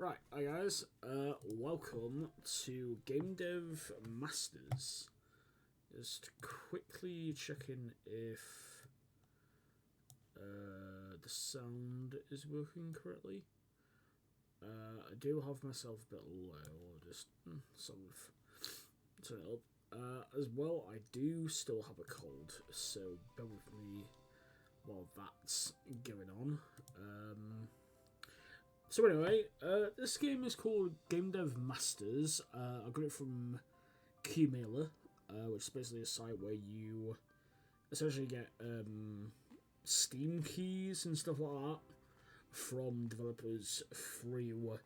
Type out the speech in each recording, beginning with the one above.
Right, hi guys, welcome to Game Dev Masters. Just quickly checking if the sound is working correctly. I do have myself a bit low, I'll just sort of turn it up. As well, I do still have a cold, so bear with me while that's going on. So anyway, this game is called Game Dev Masters. I got it from Keymailer, which is basically a site where you essentially get Steam keys and stuff like that from developers through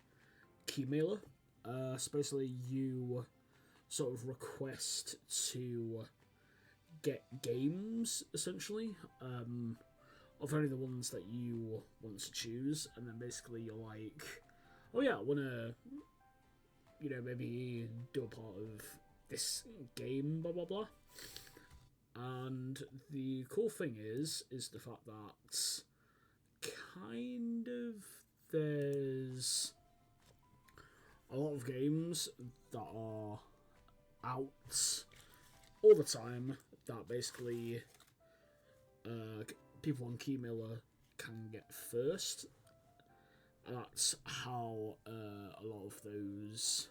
Keymailer. So basically you sort of request to get games, essentially. Of only the ones that you want to choose, and then basically you're like, oh yeah, I want to, maybe do a part of this game, blah blah blah. And the cool thing is the fact that kind of there's a lot of games that are out all the time that basically people on Keymailer can get first. And that's how a lot of those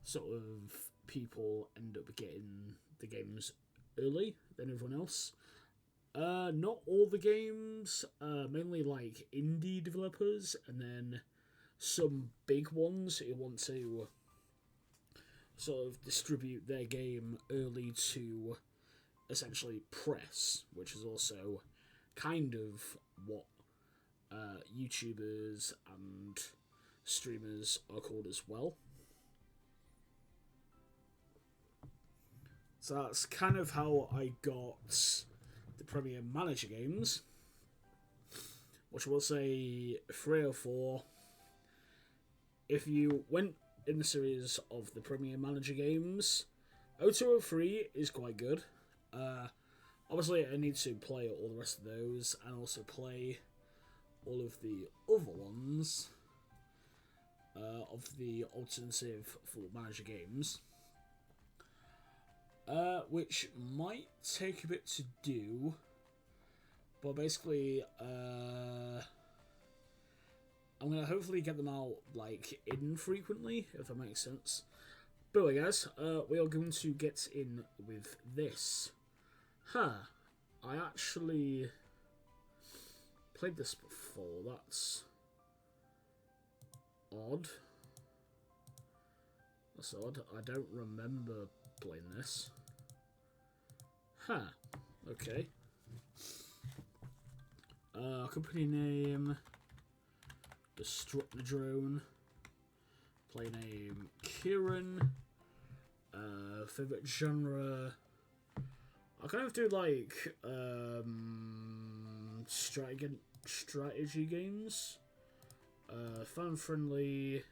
sort of people end up getting the games early than everyone else. Not all the games, mainly like indie developers, and then some big ones who want to sort of distribute their game early to essentially press, which is also kind of what YouTubers and streamers are called as well. So that's kind of how I got the Premier Manager games, which I will say 3 or 4. If you went in the series of the Premier Manager games, 0203 is quite good. Obviously, I need to play all the rest of those and also play all of the other ones of the alternative Football Manager games, which might take a bit to do, but basically, I'm gonna hopefully get them out like infrequently, if that makes sense. But anyway, guys, we are going to get in with this. I actually played this before. That's odd. That's odd. I don't remember playing this. Okay. Company name, Destructadrone. Play name, Kieran. Favorite genre, I kind of do like strategy games, fan friendly,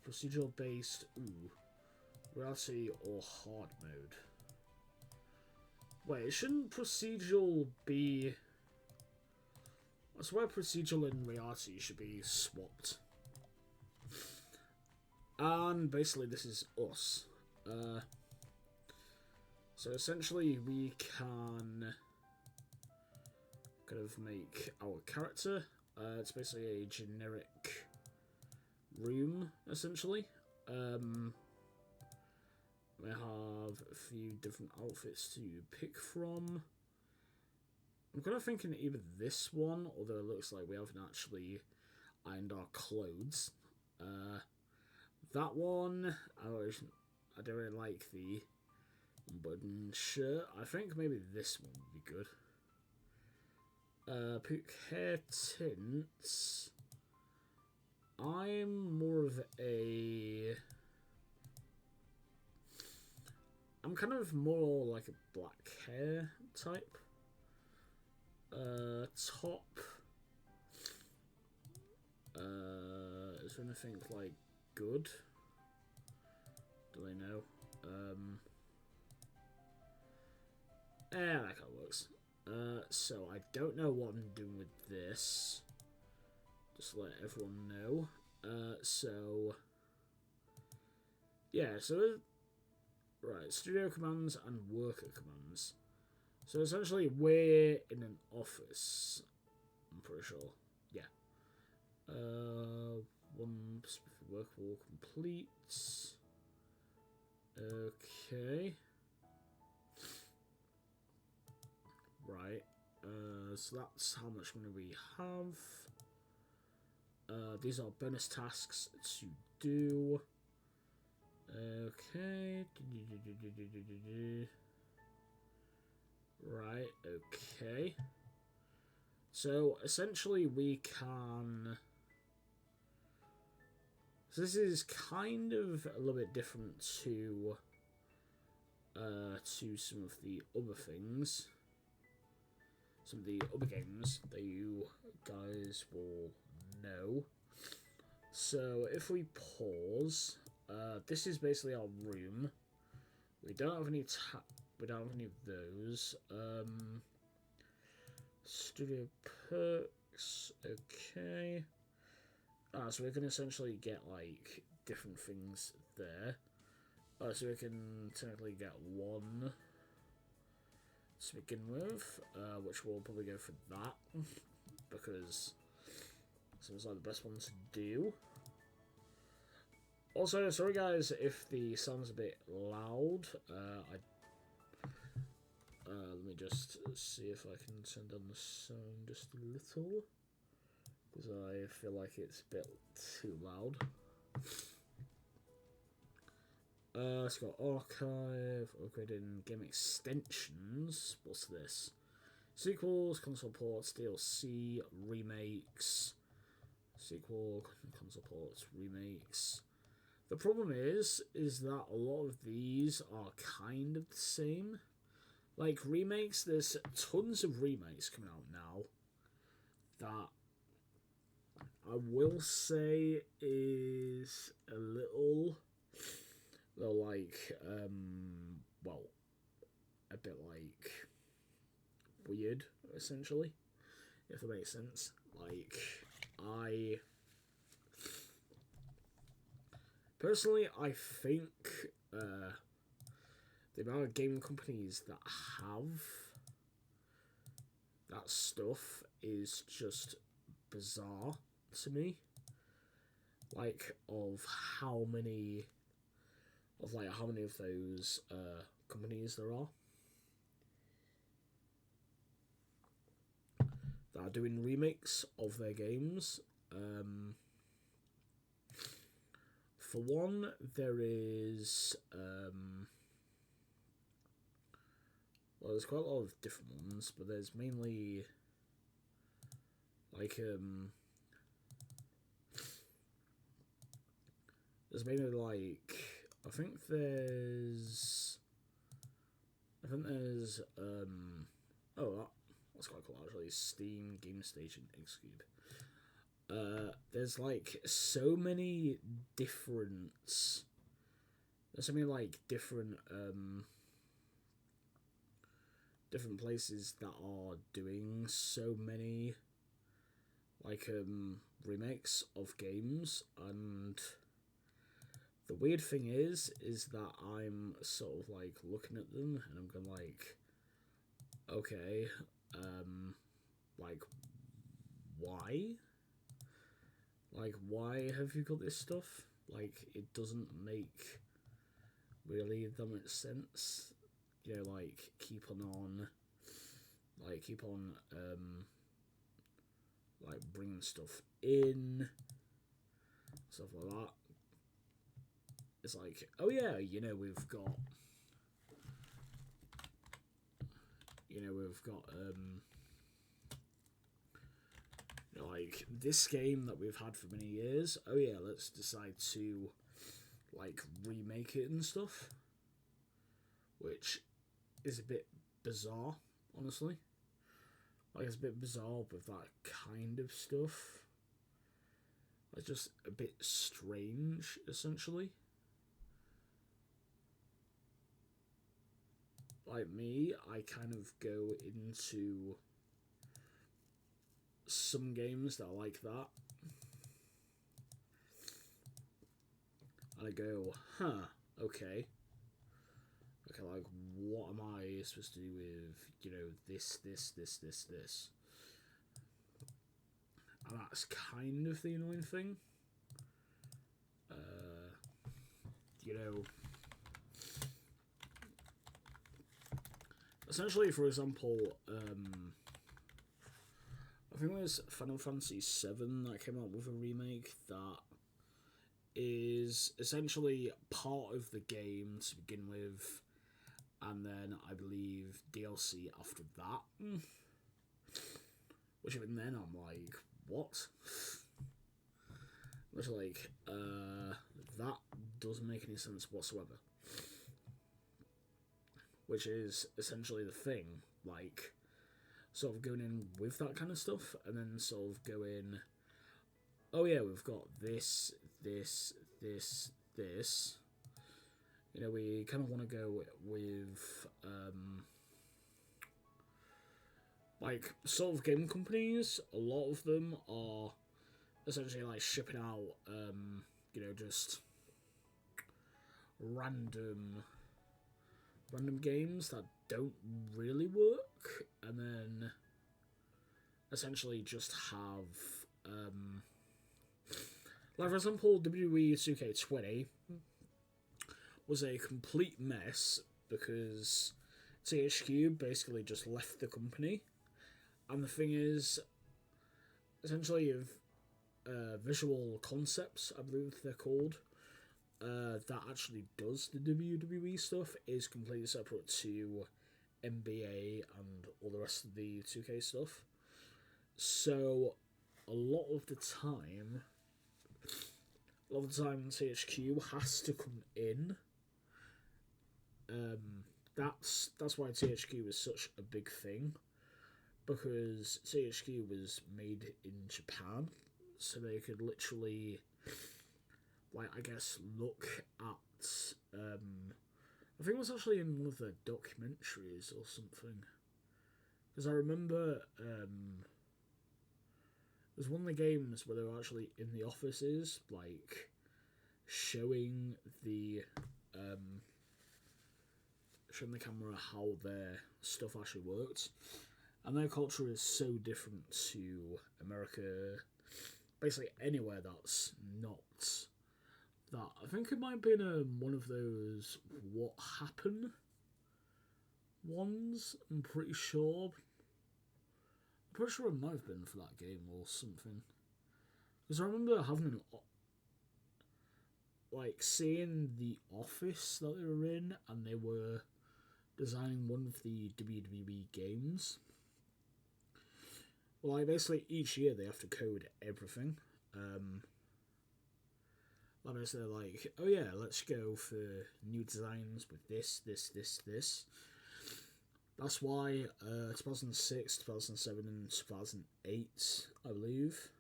procedural based, reality or hard mode. Wait, shouldn't procedural be? I swear procedural and reality should be swapped. And basically this is us. So essentially we can kind of make our character. It's basically a generic room, essentially. We have a few different outfits to pick from. I'm kind of thinking either this one, although it looks like we haven't actually ironed our clothes. That one, I don't really like the button shirt. I think maybe this one would be good. Pick hair tints. I'm more of a... I'm kind of more like a black hair type. Top. Is there anything like good? Do they know? That kind of works. So I don't know what I'm doing with this. just to let everyone know. So yeah, so right, studio commands and worker commands. So essentially, we're in an office. I'm pretty sure. Yeah. One specific work will complete. Okay. Right. So that's how much money we have. These are bonus tasks to do. Okay. Right, okay. So essentially we can... So this is kind of a little bit different to some of the other things. Some of the other games that you guys will know. So if we pause, this is basically our room. We don't have any of those. Studio perks, okay. So we can essentially get like different things there. So we can technically get one to begin with, which we'll probably go for that because it seems like the best one to do. Also, sorry guys if the sound's a bit loud. Let me just see if I can turn down the sound just a little, because I feel like it's a bit too loud. It's got archive, upgrading game extensions. What's this? Sequels, console ports, DLC, remakes. Sequel, console ports, remakes. The problem is that a lot of these are kind of the same. Like remakes, there's tons of remakes coming out now that I will say is a little like, well, a bit like weird, essentially, if that makes sense. Like, personally, I think the amount of game companies that have that stuff is just bizarre to me. Like, of how many of those companies there are that are doing remakes of their games. For one, there is well, there's quite a lot of different ones, but there's mainly like there's mainly like I think there's oh, that's quite cool actually. Steam Game Station Xcube. There's like so many different. There's so many like different places that are doing so many like remakes of games, and the weird thing is that I'm sort of like looking at them and I'm going like, okay, like why? Like, why have you got this stuff? Like, it doesn't make really that much sense. You know, like, keep on like, bringing stuff in, stuff like that. It's like, oh yeah, we've got, like, this game that we've had for many years. Oh yeah, let's decide to like remake it and stuff, which is a bit bizarre, honestly. Like, it's a bit bizarre with that kind of stuff. It's just a bit strange, essentially. Like me, I kind of go into some games that are like that. And I go, huh, okay. Okay, like, what am I supposed to do with, this? And that's kind of the annoying thing. Essentially, for example, I think it was Final Fantasy VII that came out with a remake that is essentially part of the game to begin with, and then I believe DLC after that. Which even then I'm like, what? Which like, that doesn't make any sense whatsoever. Which is essentially the thing, like, sort of going in with that kind of stuff, and then sort of going, oh yeah, we've got this. We kind of want to go with, like, sort of game companies. A lot of them are essentially like shipping out, just random games that don't really work, and then essentially just have, like, for example, WWE 2K20 was a complete mess because THQ basically just left the company. And the thing is, essentially, Visual Concepts, I believe they're called, that actually does the WWE stuff, is completely separate to NBA and all the rest of the 2K stuff. So, a lot of the time, THQ has to come in. That's why THQ is such a big thing, because THQ was made in Japan, so they could literally, like, I guess, look at, I think it was actually in one of the documentaries or something, because I remember, there's one of the games where they were actually in the offices, like, showing the camera how their stuff actually worked. And their culture is so different to America, basically anywhere that's not that. I think it might have been one of those What Happened ones, I'm pretty sure. I'm pretty sure it might have been for that game or something. Because I remember having seeing the office that they were in, and they were designing one of the WWE games. Well, basically each year they have to code everything. Obviously they're like, oh yeah, let's go for new designs with this. That's why 2006, 2007, and 2008, I believe,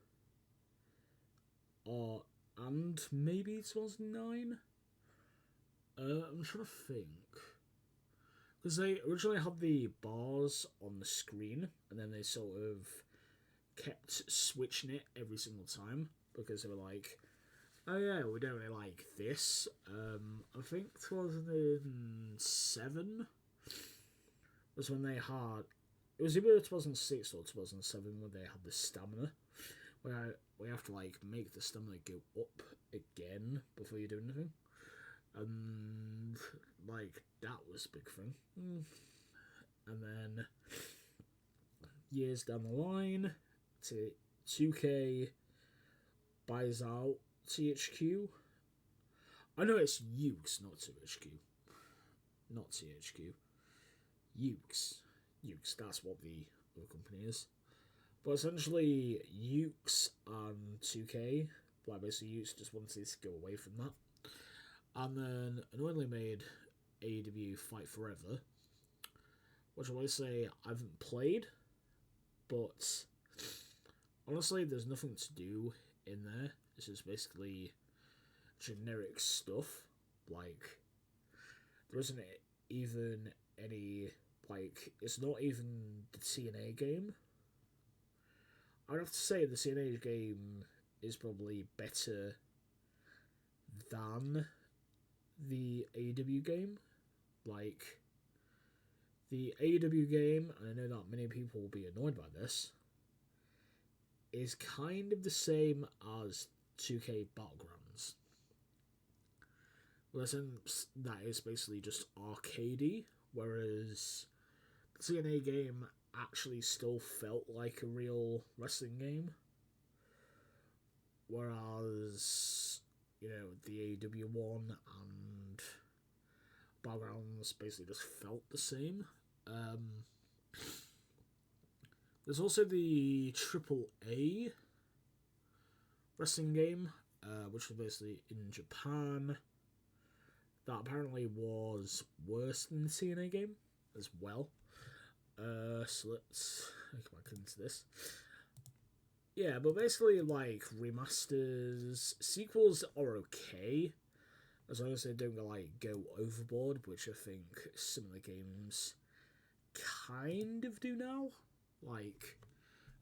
and maybe 2009. I'm trying to think. Because they originally had the bars on the screen, and then they sort of kept switching it every single time, because they were like, oh yeah, we don't really like this. I think 2007 was when they had, it was either 2006 or 2007 when they had the stamina, where we have to like make the stamina go up again before you do anything. And like that was a big thing. And then years down the line, 2K buys out THQ. I know it's Yuke's, not THQ. Not THQ. Yuke's. That's what the other company is. But essentially, Yuke's and 2K, like basically Yuke's just wanted to go away from that. And then annoyingly made AEW Fight Forever, which I want to say I haven't played, but honestly, there's nothing to do in there. It's just basically generic stuff. Like, there isn't even any, like, it's not even the TNA game. I'd have to say the CNH game is probably better than the AEW game. Like, the AEW game, and I know that many people will be annoyed by this, is kind of the same as 2K Battlegrounds. Listen, that is basically just arcadey, whereas the TNA game actually still felt like a real wrestling game. Whereas, the AEW one and Battlegrounds basically just felt the same. There's also the AAA wrestling game, which was basically in Japan. That apparently was worse than the TNA game as well. So let's get back into this. Yeah, but basically, like, remasters, sequels are okay, as long as they don't go overboard, which I think some of the games kind of do now. Like,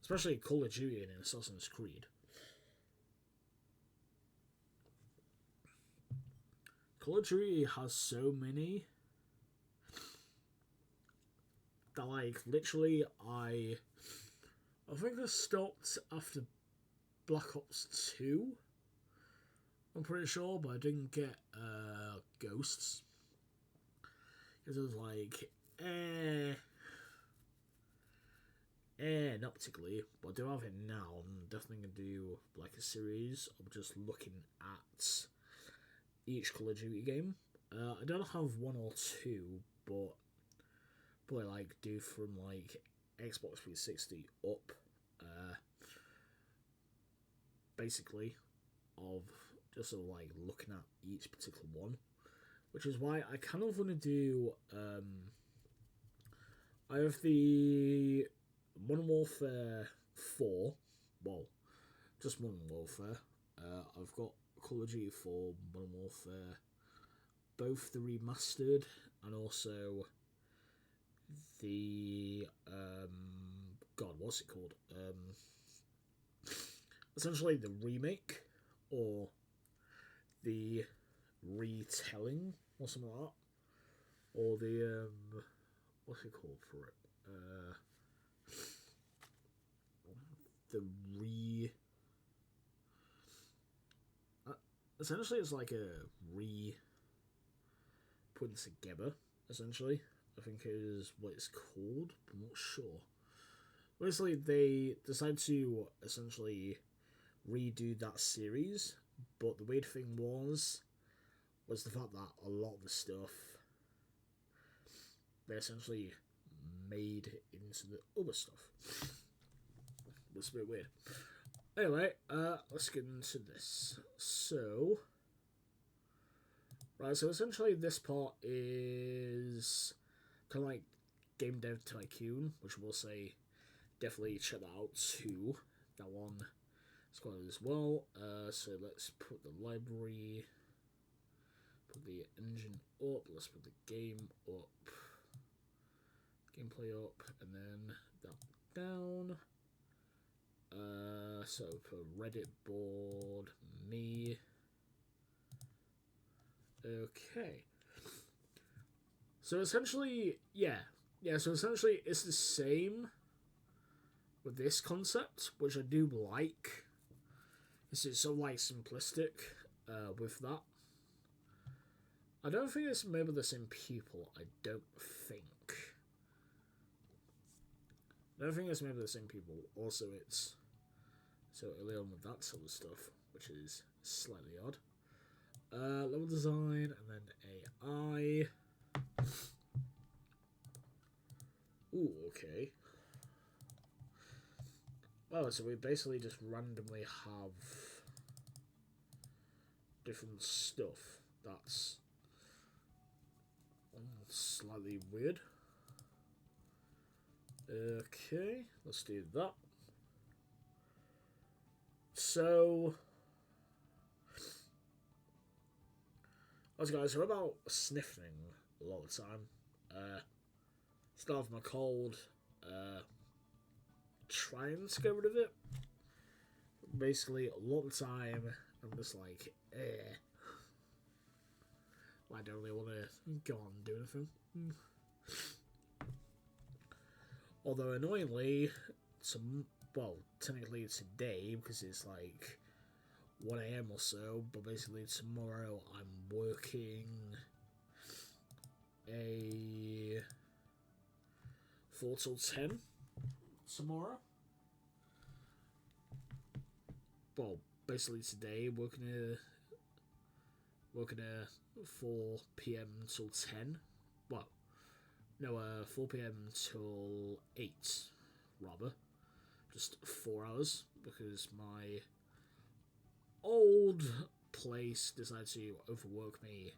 especially Call of Duty and Assassin's Creed. Call of Duty has so many that, like, literally, I think I stopped after Black Ops 2. I'm pretty sure, but I didn't get Ghosts. Because it was like, not particularly, but I do have it now. I'm definitely going to do like a series of just looking at each Call of Duty game. I don't have 1 or 2, but probably like do from like Xbox 360 up, basically, of just sort of like looking at each particular one, which is why I kind of want to do. I have the Modern Warfare 4, well, just Modern Warfare. I've got Call of Duty 4, Modern Warfare, both the remastered and also the God, what's it called? Essentially the remake or the retelling or something like that, or the what's it called for it? The essentially it's like a putting together. Essentially, I think is what it's called. I'm not sure. Basically, they decided to essentially redo that series, but the weird thing was the fact that a lot of the stuff they essentially made into the other stuff. It's a bit weird. Anyway, let's get into this. So, right, so essentially this part is kind of like Game Dev Tycoon, which we'll say definitely check that out too. That one is quite as well. So let's put the library, put the engine up, let's put the game up, gameplay up, and then that down. So for Reddit board, me. Okay. So essentially, so essentially it's the same with this concept, which I do like. It's sort of like simplistic with that. I don't think it's maybe the same people, I don't think. I don't think it's maybe the same people. Also, it's so early on with that sort of stuff, which is slightly odd. Level design, and then AI. Ooh, okay. Oh, so we basically just randomly have different stuff. That's slightly weird. Okay, let's do that. So, as guys, so about sniffing a lot of the time. Start with my cold. trying to get rid of it. Basically, a lot of the time, I'm just like, I don't really want to go on and do anything. Although, annoyingly, technically today, because it's like 1 AM or so, but basically tomorrow I'm working a 4 till 10 tomorrow. Well, basically today working a 4 PM till 10. Well, no, 4 PM till 8, rather. Just 4 hours, because my old place decided to overwork me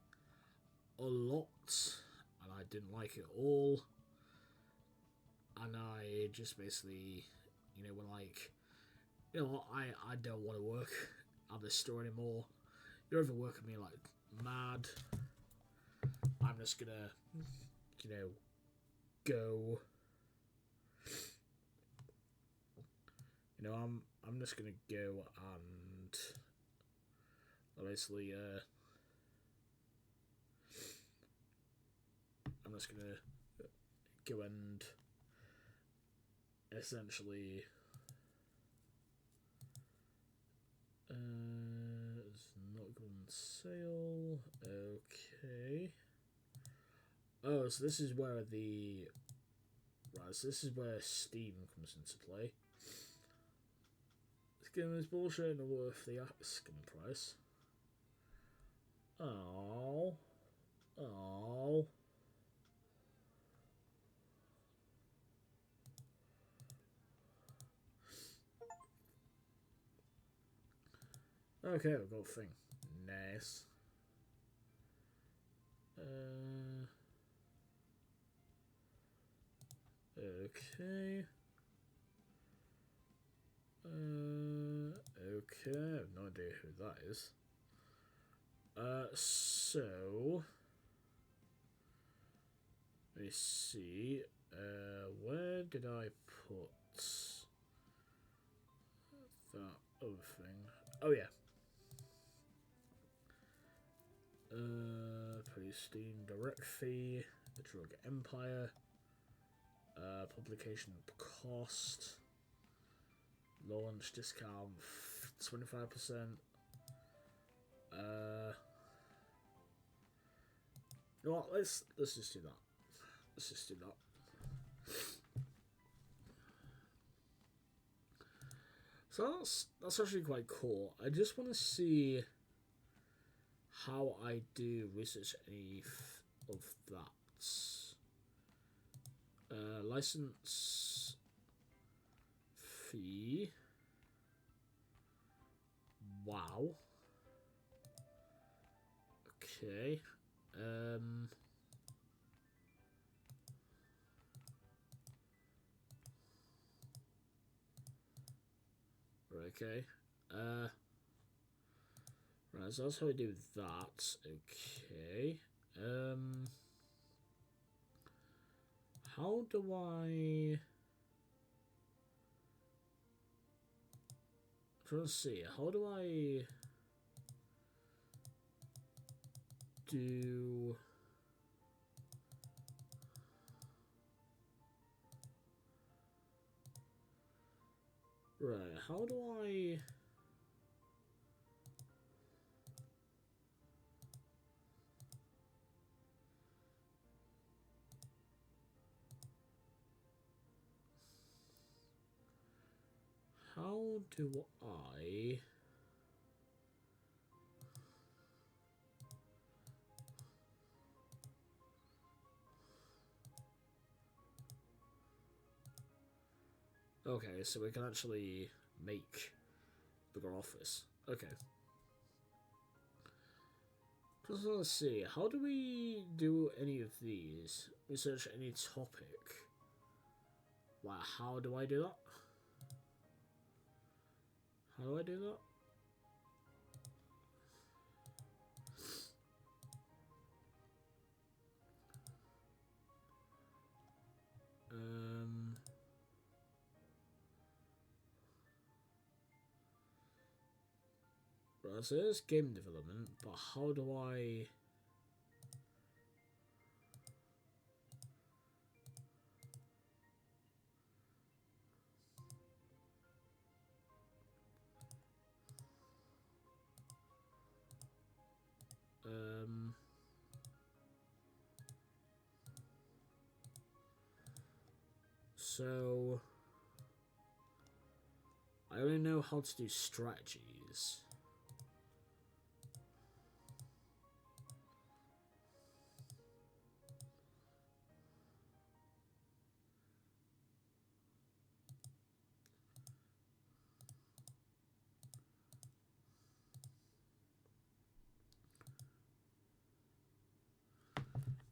a lot, and I didn't like it at all. And I just basically, were like, I don't want to work at this store anymore. You're overworking me like mad. I'm just gonna, go. I'm just gonna go and basically, I'm just gonna go and essentially, it's not going on sale. Okay. Oh, so this is where so this is where Steam comes into play. This game is bullshit and worth the asking price. Oh. Okay, we've got a thing. Nice. Okay. Okay, I have no idea who that is. So let me see. Where did I put that other thing? Oh yeah. Pay Steam direct fee, the Drug Empire, publication cost, launch discount 25%. You know what? Let's just do that. Let's just do that. So that's actually quite cool. I just want to see how I do research any of that. License fee. Wow. Okay. Okay. Right, so that's how I do that. Okay. How do I... I'm trying to see. How do I do... Right, how do I... How do I... Okay, so we can actually make bigger office. Okay. Just let's see, how do we do any of these? Research any topic. Like, how do I do that? How do I do that? Right, so it's game development, but how do I... So I only know how to do strategies.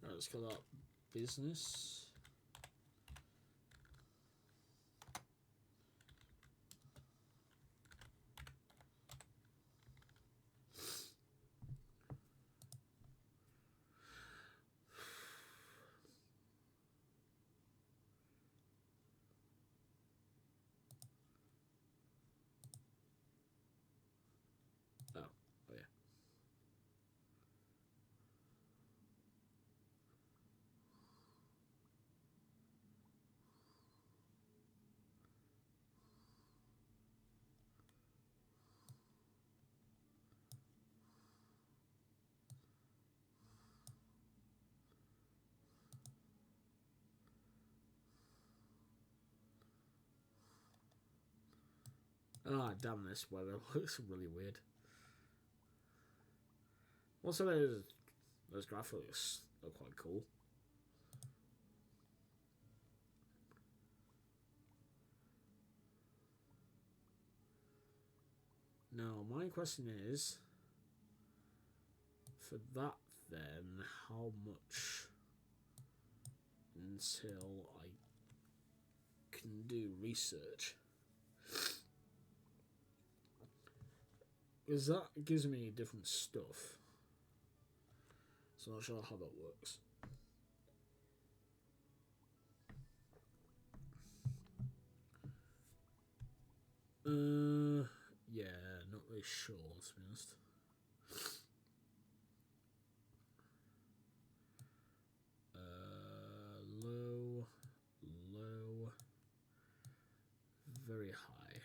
Right, let's call that business. Oh, yeah. Ah, damn, this weather looks really weird. Also, those graphics are quite cool. Now, my question is, for that then, how much until I can do research? Because that gives me different stuff. So I'm not sure how that works. Yeah, not really sure, to be honest. Low, low, very high.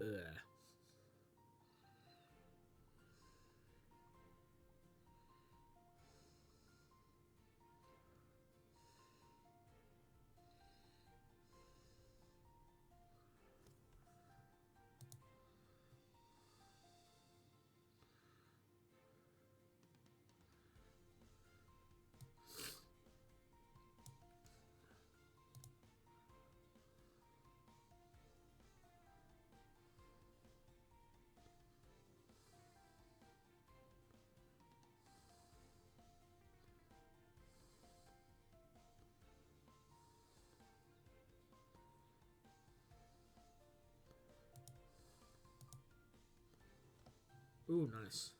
Yeah. Ooh, nice.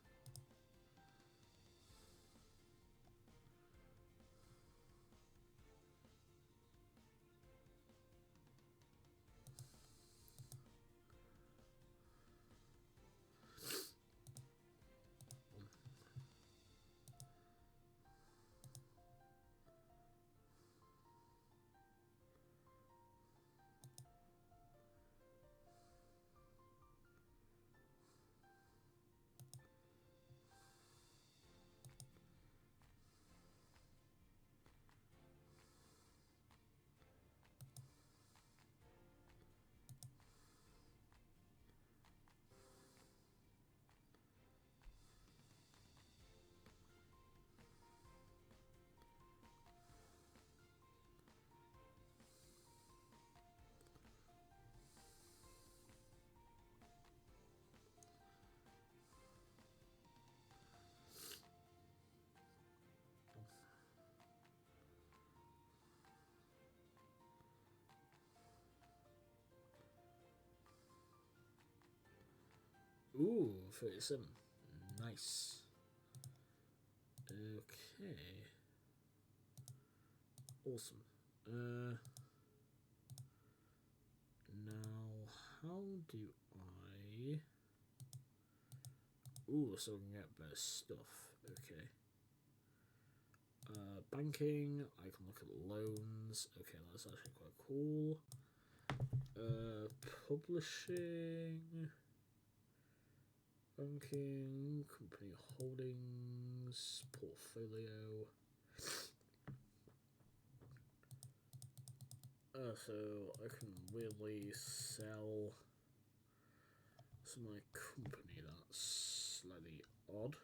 Ooh, 37. Nice. Okay. Awesome. Now, how do I... Ooh, so I can get better stuff. Okay. Banking, I can look at loans. Okay, that's actually quite cool. Publishing, banking, company holdings, portfolio. So I can really sell some of my company. That's slightly odd.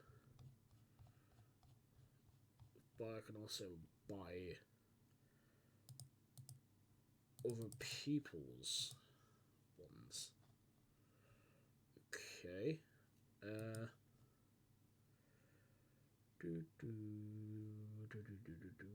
But I can also buy other people's ones. Okay. Do do do do do do do.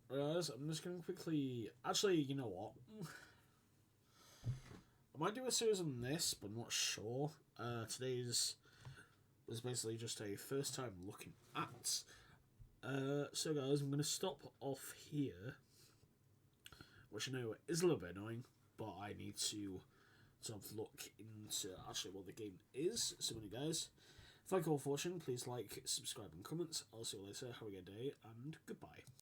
Guys, I'm just gonna quickly. Actually, you know what? I might do a series on this, but I'm not sure. Today's was basically just a first time looking at. So guys, I'm gonna stop off here, which I know is a little bit annoying, but I need to sort of look into actually what the game is. So anyway, guys, thank you all for watching. Please like, subscribe, and comments. I'll see you later. Have a good day, and goodbye.